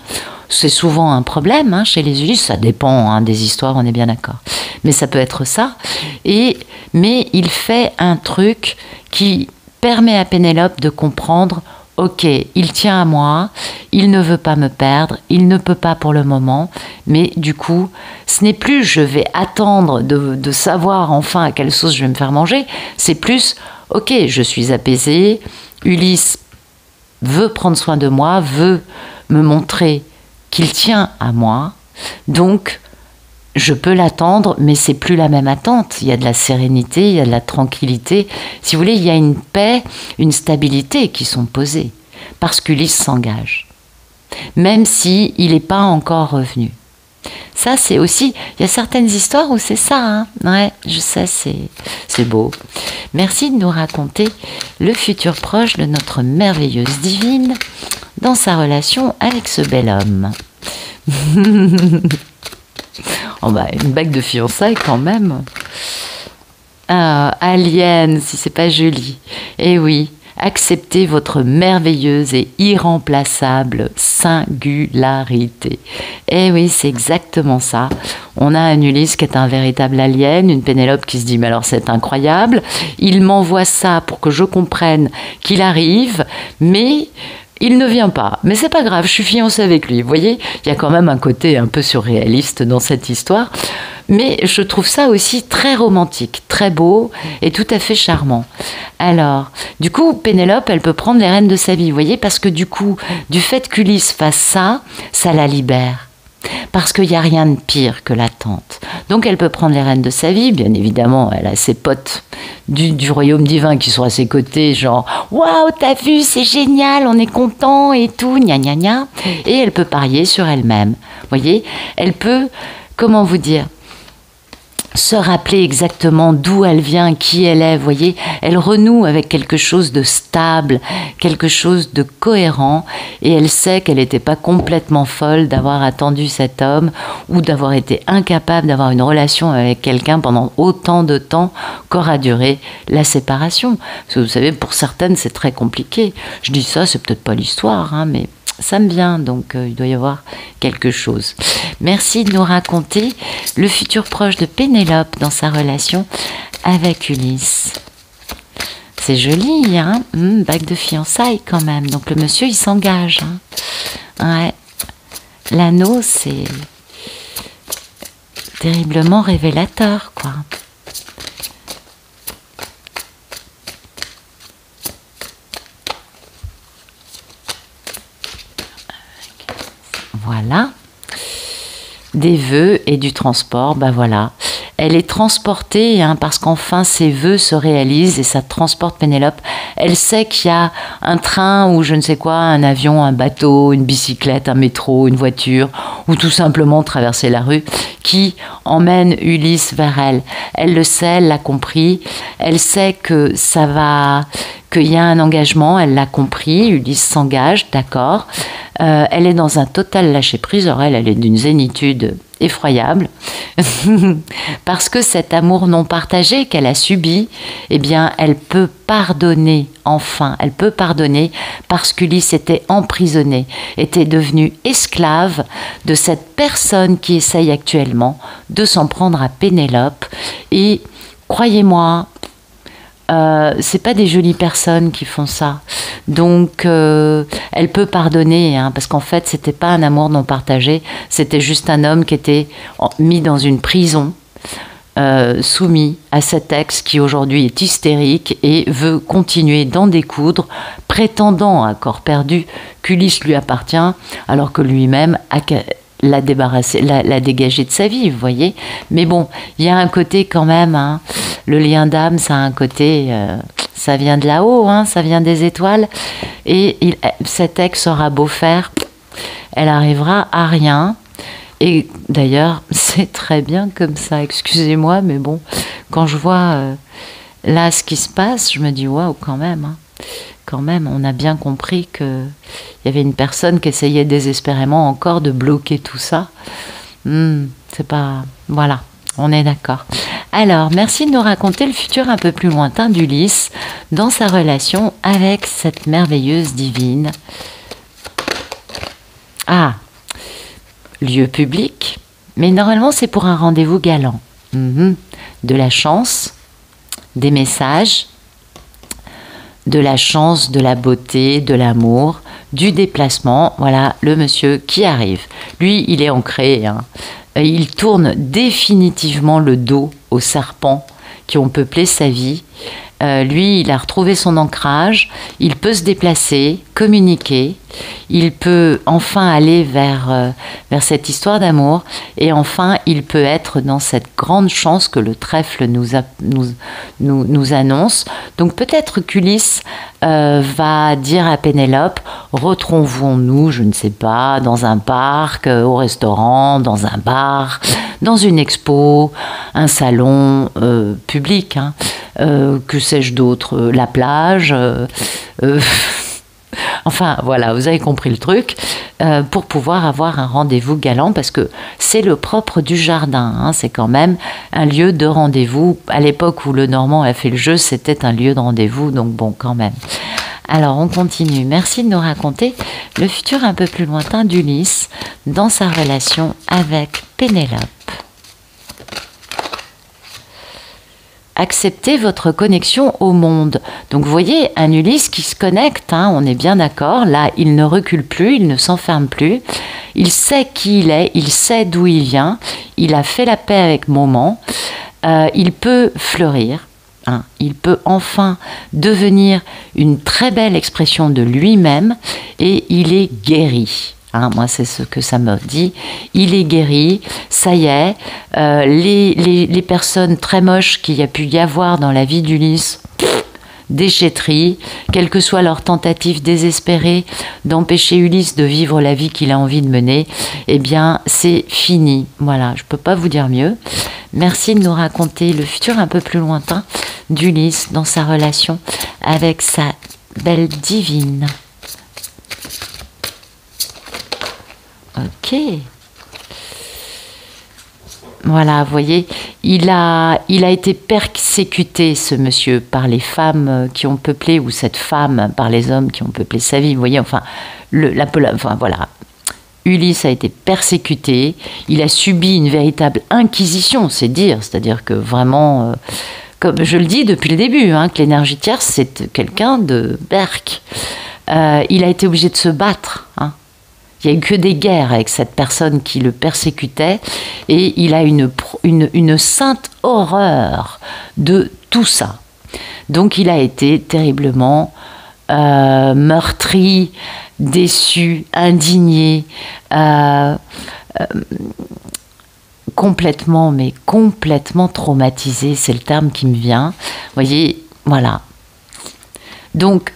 C'est souvent un problème hein, chez les Ulysses, ça dépend hein, des histoires, on est bien d'accord. Mais ça peut être ça. Mais il fait un truc qui permet à Pénélope de comprendre, ok, il tient à moi, il ne veut pas me perdre, il ne peut pas pour le moment, mais du coup, ce n'est plus je vais attendre de savoir enfin à quelle sauce je vais me faire manger, c'est plus, ok, je suis apaisée, Ulysse veut prendre soin de moi, veut me montrer qu'il tient à moi, donc je peux l'attendre, mais c'est plus la même attente. Il y a de la sérénité, il y a de la tranquillité. Si vous voulez, il y a une paix, une stabilité qui sont posées, parce qu'Ulysse s'engage, même si il n'est pas encore revenu. Ça, c'est aussi... Il y a certaines histoires où c'est ça. Hein. Ouais, je sais, c'est beau. Merci de nous raconter le futur proche de notre merveilleuse divine dans sa relation avec ce bel homme. Oh bah, une bague de fiançailles quand même. Ah, Alien, si c'est pas joli. Eh oui, acceptez votre merveilleuse et irremplaçable singularité. Eh oui, c'est exactement ça. On a un Ulysse qui est un véritable alien, une Pénélope qui se dit « mais alors c'est incroyable, il m'envoie ça pour que je comprenne qu'il arrive, mais... » il ne vient pas, mais c'est pas grave, je suis fiancée avec lui. Vous voyez, il y a quand même un côté un peu surréaliste dans cette histoire, mais je trouve ça aussi très romantique, très beau et tout à fait charmant. Alors, du coup, Pénélope, elle peut prendre les rênes de sa vie, vous voyez, parce que du coup, du fait qu'Ulysse fasse ça, ça la libère. Parce qu'il n'y a rien de pire que l'attente. Donc elle peut prendre les rênes de sa vie, bien évidemment, elle a ses potes du royaume divin qui sont à ses côtés, genre « Waouh, t'as vu, c'est génial, on est content et tout, gna gna gna ». Et elle peut parier sur elle-même, vous voyez. Elle peut, comment vous dire, se rappeler exactement d'où elle vient, qui elle est, vous voyez. Elle renoue avec quelque chose de stable, quelque chose de cohérent, et elle sait qu'elle n'était pas complètement folle d'avoir attendu cet homme ou d'avoir été incapable d'avoir une relation avec quelqu'un pendant autant de temps qu'aura duré la séparation. Parce que vous savez, pour certaines, c'est très compliqué. Je dis ça, c'est peut-être pas l'histoire, hein, mais... ça me vient, donc il doit y avoir quelque chose. Merci de nous raconter le futur proche de Pénélope dans sa relation avec Ulysse. C'est joli, hein, bague de fiançailles quand même. Donc le monsieur, il s'engage. Hein. Ouais. L'anneau, c'est terriblement révélateur, quoi. Voilà, des vœux et du transport, ben voilà. Elle est transportée hein, parce qu'enfin ses vœux se réalisent et ça transporte Pénélope. Elle sait qu'il y a un train ou je ne sais quoi, un avion, un bateau, une bicyclette, un métro, une voiture ou tout simplement traverser la rue qui emmène Ulysse vers elle. Elle le sait, elle l'a compris, elle sait que ça va... qu'il y a un engagement, elle l'a compris, Ulysse s'engage, d'accord. Elle est dans un total lâcher-prise, or elle est d'une zénitude effroyable, parce que cet amour non partagé qu'elle a subi, eh bien, elle peut pardonner, enfin, elle peut pardonner parce qu'Ulysse était emprisonné, était devenu esclave de cette personne qui essaye actuellement de s'en prendre à Pénélope. Et croyez-moi, c'est pas des jolies personnes qui font ça. Donc, elle peut pardonner, hein, parce qu'en fait, c'était pas un amour non partagé, c'était juste un homme qui était mis dans une prison, soumis à cet ex qui aujourd'hui est hystérique et veut continuer d'en découdre, prétendant à corps perdu qu'Ulysse lui appartient, alors que lui-même l'a débarrassé, l'a dégagé de sa vie, vous voyez. Mais bon, il y a un côté quand même, hein, le lien d'âme, ça a un côté, ça vient de là-haut, hein, ça vient des étoiles. Et cet ex aura beau faire, elle arrivera à rien. Et d'ailleurs, c'est très bien comme ça, excusez-moi, mais bon, quand je vois là ce qui se passe, je me dis waouh, quand même, hein. Quand même, on a bien compris qu'il y avait une personne qui essayait désespérément encore de bloquer tout ça. C'est pas... Voilà, on est d'accord. Alors, merci de nous raconter le futur un peu plus lointain d'Ulysse dans sa relation avec cette merveilleuse divine. Ah, lieu public, mais normalement c'est pour un rendez-vous galant. De la chance, des messages, de la chance, de la beauté, de l'amour, du déplacement. Voilà le monsieur qui arrive. Lui, il est ancré, hein. Il tourne définitivement le dos aux serpents qui ont peuplé sa vie. Lui, il a retrouvé son ancrage, il peut se déplacer, communiquer, il peut enfin aller vers cette histoire d'amour, et enfin, il peut être dans cette grande chance que le trèfle nous annonce. Donc peut-être qu'Ulysse va dire à Pénélope, retrouvons-nous, je ne sais pas, dans un parc, au restaurant, dans un bar, dans une expo, un salon public, hein. Que sais-je d'autre, la plage, enfin voilà, vous avez compris le truc, pour pouvoir avoir un rendez-vous galant, parce que c'est le propre du jardin, hein, c'est quand même un lieu de rendez-vous. À l'époque où le Normand a fait le jeu, c'était un lieu de rendez-vous, donc bon, quand même. Alors on continue, merci de nous raconter le futur un peu plus lointain d'Ulysse dans sa relation avec Pénélope. Acceptez votre connexion au monde. Donc vous voyez, un Ulysse qui se connecte, hein, on est bien d'accord, là il ne recule plus, il ne s'enferme plus, il sait qui il est, il sait d'où il vient, il a fait la paix avec Moment, il peut fleurir, hein, il peut enfin devenir une très belle expression de lui-même, et il est guéri. Hein, moi, c'est ce que ça me dit. Il est guéri, ça y est. Les personnes très moches qu'il y a pu y avoir dans la vie d'Ulysse, déchetterie, quelle que soit leur tentative désespérée d'empêcher Ulysse de vivre la vie qu'il a envie de mener, eh bien, c'est fini. Voilà, je ne peux pas vous dire mieux. Merci de nous raconter le futur un peu plus lointain d'Ulysse dans sa relation avec sa belle divine. Ok. Voilà, vous voyez, il a été persécuté, ce monsieur, par les femmes qui ont peuplé, ou cette femme par les hommes qui ont peuplé sa vie. Vous voyez, enfin, enfin voilà. Ulysse a été persécuté, il a subi une véritable inquisition, c'est dire, c'est-à-dire que vraiment, comme je le dis depuis le début, hein, que l'énergie tierce, c'est quelqu'un de berk. Il a été obligé de se battre, hein. Il n'y a eu que des guerres avec cette personne qui le persécutait, et il a une sainte horreur de tout ça. Donc il a été terriblement meurtri, déçu, indigné, complètement traumatisé, c'est le terme qui me vient. Vous voyez, voilà. Donc,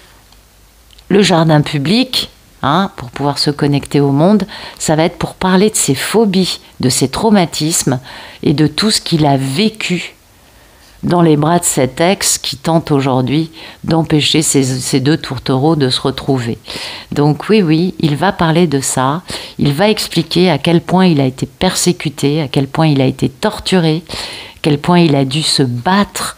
le jardin public, hein, pour pouvoir se connecter au monde, ça va être pour parler de ses phobies, de ses traumatismes et de tout ce qu'il a vécu dans les bras de cet ex qui tente aujourd'hui d'empêcher ces deux tourtereaux de se retrouver. Donc oui, il va parler de ça, il va expliquer à quel point il a été persécuté, à quel point il a été torturé, à quel point il a dû se battre.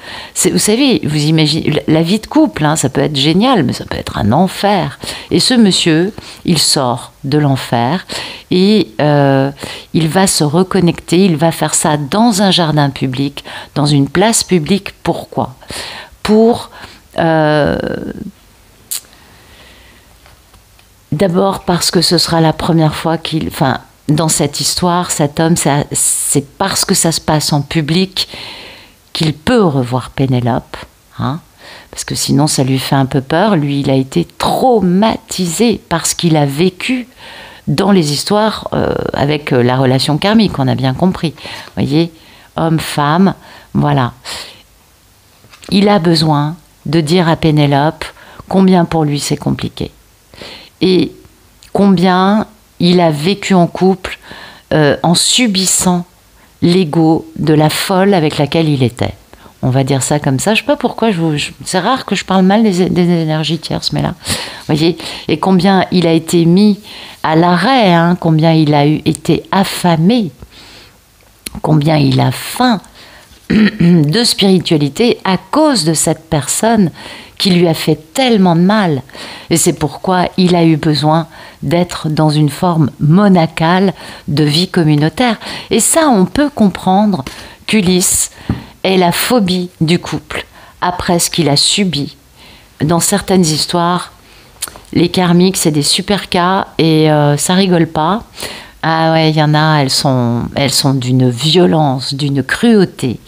Vous savez, vous imaginez, la vie de couple, hein, ça peut être génial, mais ça peut être un enfer. Et ce monsieur, il sort de l'enfer et il va se reconnecter, il va faire ça dans un jardin public, dans une place publique. Pourquoi ? Pour d'abord parce que ce sera la première fois qu'il... Enfin, dans cette histoire, cet homme, c'est parce que ça se passe en public qu'il peut revoir Pénélope, hein, parce que sinon ça lui fait un peu peur. Lui, il a été traumatisé par ce qu'il a vécu dans les histoires avec la relation karmique, on a bien compris. Vous voyez, homme, femme, voilà. Il a besoin de dire à Pénélope combien pour lui c'est compliqué. Et combien il a vécu en couple en subissant l'ego de la folle avec laquelle il était. On va dire ça comme ça. Je ne sais pas pourquoi, c'est rare que je parle mal des énergies tierces, mais là, vous voyez, et combien il a été mis à l'arrêt, hein, combien il a été affamé, combien il a faim de spiritualité à cause de cette personne qui lui a fait tellement de mal. Et c'est pourquoi il a eu besoin d'être dans une forme monacale de vie communautaire. Et ça, on peut comprendre qu'Ulysse ait la phobie du couple après ce qu'il a subi. Dans certaines histoires, les karmiques, c'est des super cas et ça rigole pas. Ah ouais, il y en a, elles sont d'une violence, d'une cruauté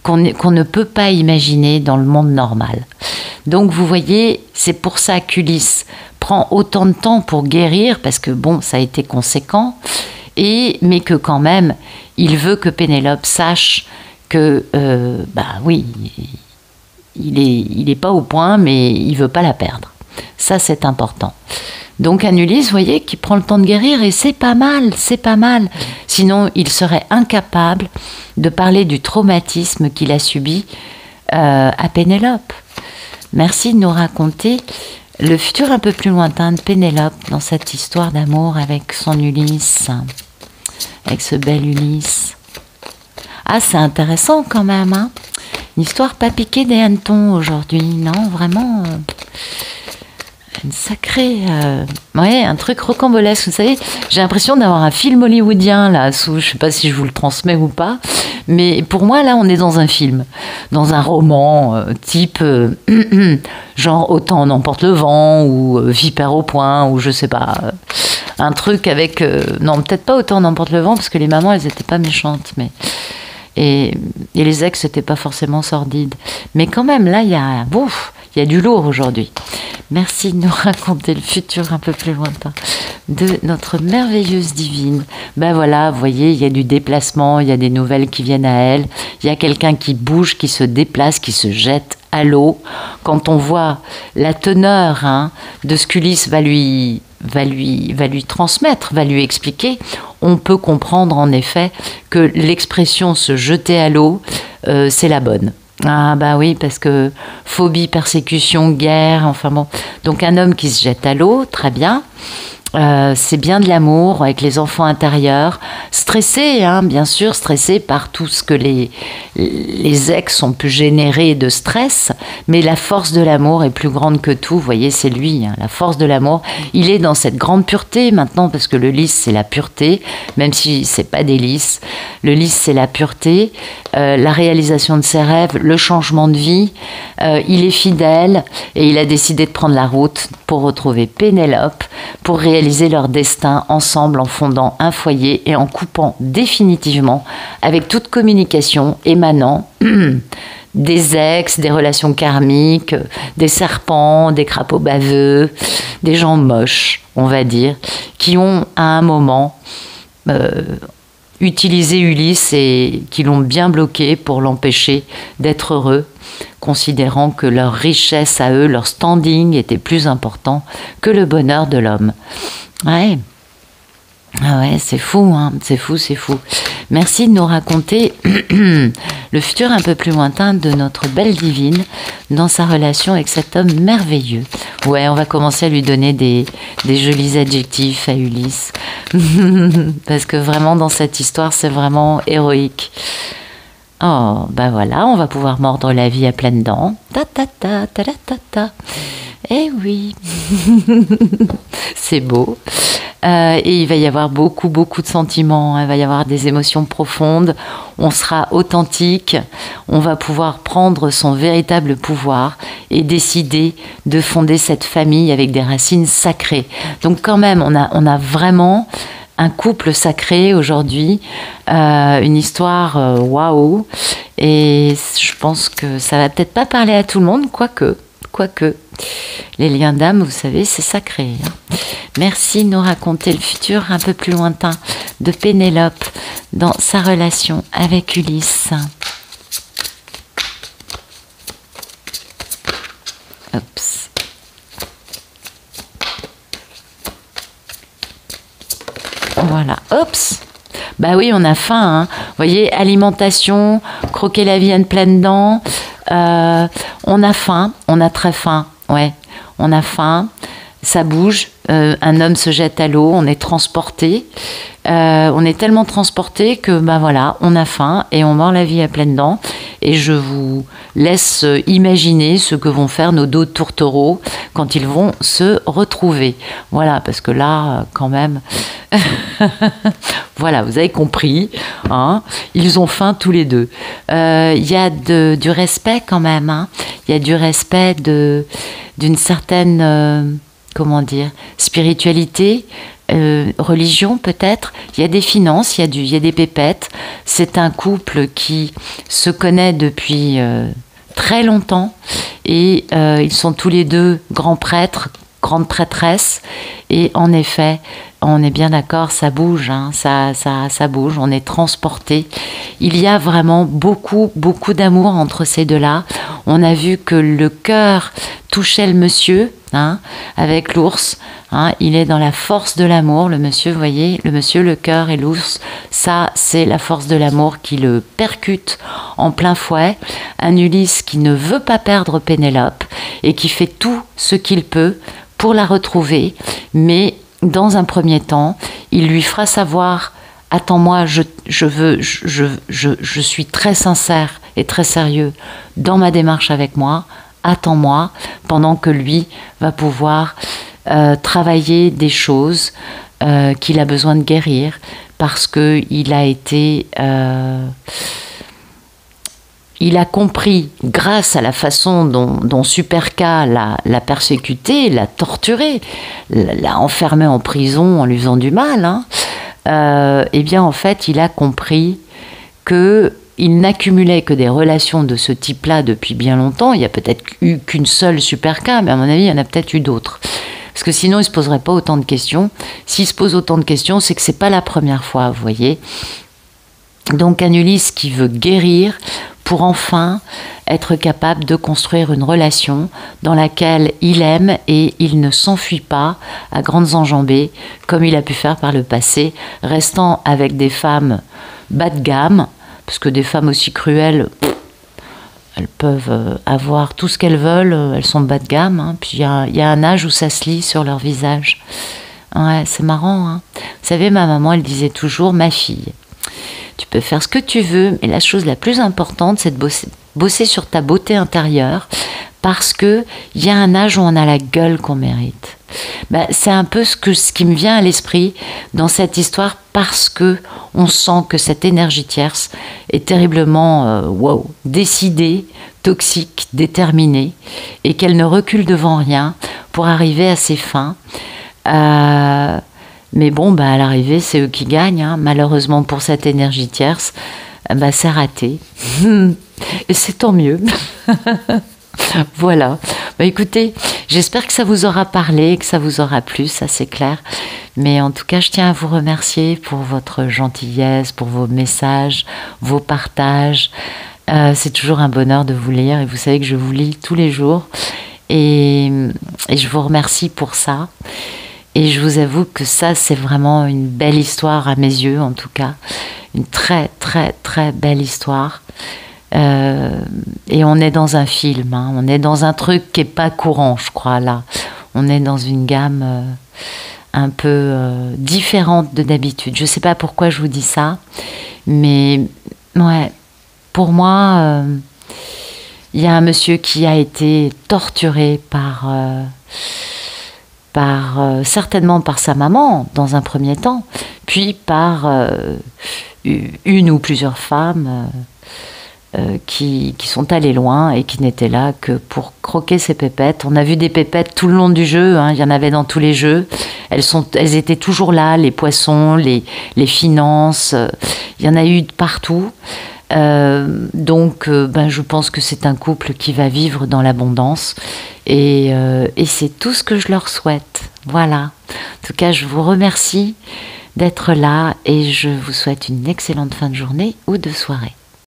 qu'on ne peut pas imaginer dans le monde normal. Donc vous voyez, c'est pour ça qu'Ulysse prend autant de temps pour guérir, parce que bon, ça a été conséquent, mais que quand même, il veut que Pénélope sache que, oui, il est pas au point, mais il veut pas la perdre. Ça, c'est important. Donc un Ulysse, vous voyez, qui prend le temps de guérir, et c'est pas mal, c'est pas mal. Sinon, il serait incapable de parler du traumatisme qu'il a subi à Pénélope. Merci de nous raconter le futur un peu plus lointain de Pénélope dans cette histoire d'amour avec son Ulysse, avec ce bel Ulysse. Ah, c'est intéressant quand même, hein. Une histoire pas piquée des hannetons aujourd'hui, non, vraiment... une sacrée... ouais, un truc rocambolesque, vous savez, j'ai l'impression d'avoir un film hollywoodien, là, je ne sais pas si je vous le transmets ou pas, mais pour moi, là, on est dans un film, dans un roman, type, genre Autant n'emporte le vent, ou Vipère au point, ou je sais pas, un truc avec... non, peut-être pas Autant n'emporte le vent, parce que les mamans, elles n'étaient pas méchantes, mais... Et les ex, c'était pas forcément sordide. Mais quand même, là, il y a du lourd aujourd'hui. Merci de nous raconter le futur un peu plus lointain de notre merveilleuse divine. Ben voilà, vous voyez, il y a du déplacement, il y a des nouvelles qui viennent à elle, il y a quelqu'un qui bouge, qui se déplace, qui se jette à l'eau. Quand on voit la teneur de ce qu'Ulysse va lui transmettre, va lui expliquer, on peut comprendre en effet que l'expression se jeter à l'eau, c'est la bonne. Ah bah oui, parce que phobie, persécution, guerre, enfin bon. Donc un homme qui se jette à l'eau, très bien. C'est bien de l'amour avec les enfants intérieurs, stressés, bien sûr, stressés par tout ce que les ex ont pu générer de stress, mais la force de l'amour est plus grande que tout. Vous voyez, c'est lui, la force de l'amour. Il est dans cette grande pureté maintenant, parce que le lys, c'est la pureté, même si c'est pas des lys. Le lys, c'est la pureté, la réalisation de ses rêves, le changement de vie. Il est fidèle et il a décidé de prendre la route pour retrouver Pénélope, pour réaliser leur destin ensemble en fondant un foyer et en coupant définitivement avec toute communication émanant des ex, des relations karmiques, des serpents, des crapauds baveux, des gens moches, on va dire, qui ont à un moment utilisé Ulysse et qui l'ont bien bloqué pour l'empêcher d'être heureux, considérant que leur richesse à eux, leur standing était plus important que le bonheur de l'homme. Ouais. Ah ouais, c'est fou, hein, c'est fou, c'est fou. Merci de nous raconter le futur un peu plus lointain de notre belle divine dans sa relation avec cet homme merveilleux. Ouais, on va commencer à lui donner des jolis adjectifs à Ulysse. Parce que vraiment, dans cette histoire, c'est vraiment héroïque. Oh, ben voilà, on va pouvoir mordre la vie à pleines dents. Ta ta ta ta ta ta ta. Eh oui, c'est beau. Et il va y avoir beaucoup, beaucoup de sentiments. Il va y avoir des émotions profondes. On sera authentique. On va pouvoir prendre son véritable pouvoir et décider de fonder cette famille avec des racines sacrées. Donc quand même, on a vraiment un couple sacré aujourd'hui, une histoire waouh. Et je pense que ça va peut-être pas parler à tout le monde, quoique. Les liens d'âme, vous savez, c'est sacré. Hein. Merci de nous raconter le futur un peu plus lointain de Pénélope dans sa relation avec Ulysse. Oups. Voilà, oups. Bah oui, on a faim. Hein. Vous voyez, alimentation, croquer la vie à pleines dents. On a faim, on a très faim. Ouais, on a faim. Ça bouge. Un homme se jette à l'eau. On est transporté. On est tellement transporté que bah voilà, on a faim et on mord la vie à pleines dents. Et je vous laisse imaginer ce que vont faire nos deux tourtereaux quand ils vont se retrouver. Voilà, parce que là, quand même, voilà, vous avez compris. Hein, ils ont faim tous les deux. Il y a du respect quand même. Hein, il y a du respect d'une certaine, comment dire, spiritualité. Religion peut-être, il y a des finances, il y a des pépettes. C'est un couple qui se connaît depuis très longtemps et ils sont tous les deux grands prêtres, grandes prêtresses et en effet, on est bien d'accord, ça bouge, hein, ça bouge, on est transporté. Il y a vraiment beaucoup, beaucoup d'amour entre ces deux-là. On a vu que le cœur touchait le monsieur, hein, avec l'ours. Hein, il est dans la force de l'amour, le monsieur, vous voyez, le monsieur, le cœur et l'ours, ça c'est la force de l'amour qui le percute en plein fouet. Un Ulysse qui ne veut pas perdre Pénélope et qui fait tout ce qu'il peut pour la retrouver, mais dans un premier temps, il lui fera savoir « Attends-moi, je suis très sincère et très sérieux dans ma démarche avec moi, attends-moi » pendant que lui va pouvoir travailler des choses qu'il a besoin de guérir parce qu'il a été... il a compris, grâce à la façon dont Superka l'a persécuté, l'a torturé, l'a enfermé en prison en lui faisant du mal, hein, eh bien en fait il a compris qu'il n'accumulait que des relations de ce type-là depuis bien longtemps. Il n'y a peut-être eu qu'une seule Superka, mais à mon avis il y en a peut-être eu d'autres. Parce que sinon il ne se poserait pas autant de questions. S'il se pose autant de questions, c'est que ce n'est pas la première fois, vous voyez. Donc un Ulysse qui veut guérir pour enfin être capable de construire une relation dans laquelle il aime et il ne s'enfuit pas à grandes enjambées comme il a pu faire par le passé, restant avec des femmes bas de gamme, parce que des femmes aussi cruelles, elles peuvent avoir tout ce qu'elles veulent, elles sont bas de gamme, hein. Puis il y a un âge où ça se lit sur leur visage. Ouais, c'est marrant, hein. Vous savez, ma maman, elle disait toujours « ma fille ». Tu peux faire ce que tu veux, mais la chose la plus importante, c'est de bosser sur ta beauté intérieure, parce qu'il y a un âge où on a la gueule qu'on mérite. Ben, c'est un peu ce qui me vient à l'esprit dans cette histoire, parce que on sent que cette énergie tierce est terriblement décidée, toxique, déterminée, et qu'elle ne recule devant rien pour arriver à ses fins. Mais bon, bah, à l'arrivée, c'est eux qui gagnent. Hein. Malheureusement pour cette énergie tierce, bah, c'est raté. Et c'est tant mieux. Voilà. Bah, écoutez, j'espère que ça vous aura parlé, que ça vous aura plu, ça c'est clair. Mais en tout cas, je tiens à vous remercier pour votre gentillesse, pour vos messages, vos partages. C'est toujours un bonheur de vous lire et vous savez que je vous lis tous les jours. Et je vous remercie pour ça. Et je vous avoue que ça, c'est vraiment une belle histoire à mes yeux, en tout cas. Une très, très, très belle histoire. Et on est dans un film, hein. On est dans un truc qui n'est pas courant, je crois, là. On est dans une gamme un peu différente de d'habitude. Je ne sais pas pourquoi je vous dis ça, mais ouais, pour moi, il y a un monsieur qui a été torturé certainement par sa maman, dans un premier temps, puis par une ou plusieurs femmes qui sont allées loin et qui n'étaient là que pour croquer ces pépettes. On a vu des pépettes tout le long du jeu, hein, il y en avait dans tous les jeux. Elles étaient toujours là, les poissons, les finances, il y en a eu partout. Donc je pense que c'est un couple qui va vivre dans l'abondance et c'est tout ce que je leur souhaite. Voilà. En tout cas, je vous remercie d'être là et je vous souhaite une excellente fin de journée ou de soirée.